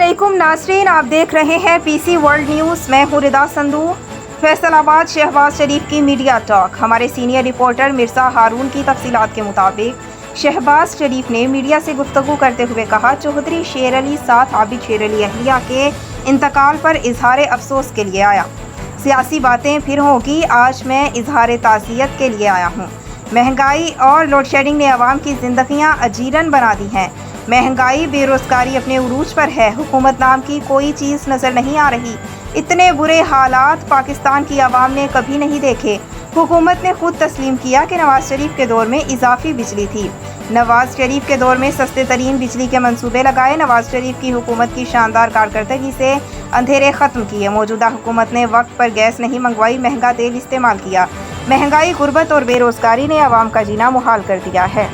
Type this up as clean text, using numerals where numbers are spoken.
अस्सलामुअलैकुम नाज़रीन, आप देख रहे हैं पीसी वर्ल्ड न्यूज़। मैं हूँ रिदा संधू। फैसलाबाद शहबाज शरीफ की मीडिया टॉक। हमारे सीनियर रिपोर्टर मिर्ज़ा हारून की तफसीलात के मुताबिक शहबाज शरीफ ने मीडिया से गुफ्तगू करते हुए कहा, चौधरी शेर अली साथ आबिद शेर अली अहलिया के इंतकाल पर इजहार अफसोस के लिए आया। सियासी बातें फिर होगी, आज मैं इजहार ताज़ियत के लिए आया हूँ। महंगाई और लोड शेडिंग ने आवाम की जिंदगियाँ अजीरन बना दी हैं। महंगाई, बेरोजगारी अपने उरूज पर है। हुकूमत नाम की कोई चीज़ नज़र नहीं आ रही। इतने बुरे हालात पाकिस्तान की आवाम ने कभी नहीं देखे। हुकूमत ने खुद तस्लीम किया कि नवाज शरीफ के दौर में इजाफी बिजली थी। नवाज शरीफ के दौर में सस्ते तरीन बिजली के मंसूबे लगाए। नवाज शरीफ की हुकूमत की शानदार कारकर्दगी से अंधेरे ख़त्म किए। मौजूदा हुकूमत ने वक्त पर गैस नहीं मंगवाई, महंगा तेल इस्तेमाल किया। महंगाई, गुर्बत और बेरोजगारी ने आवाम का जीना मुहाल कर दिया है।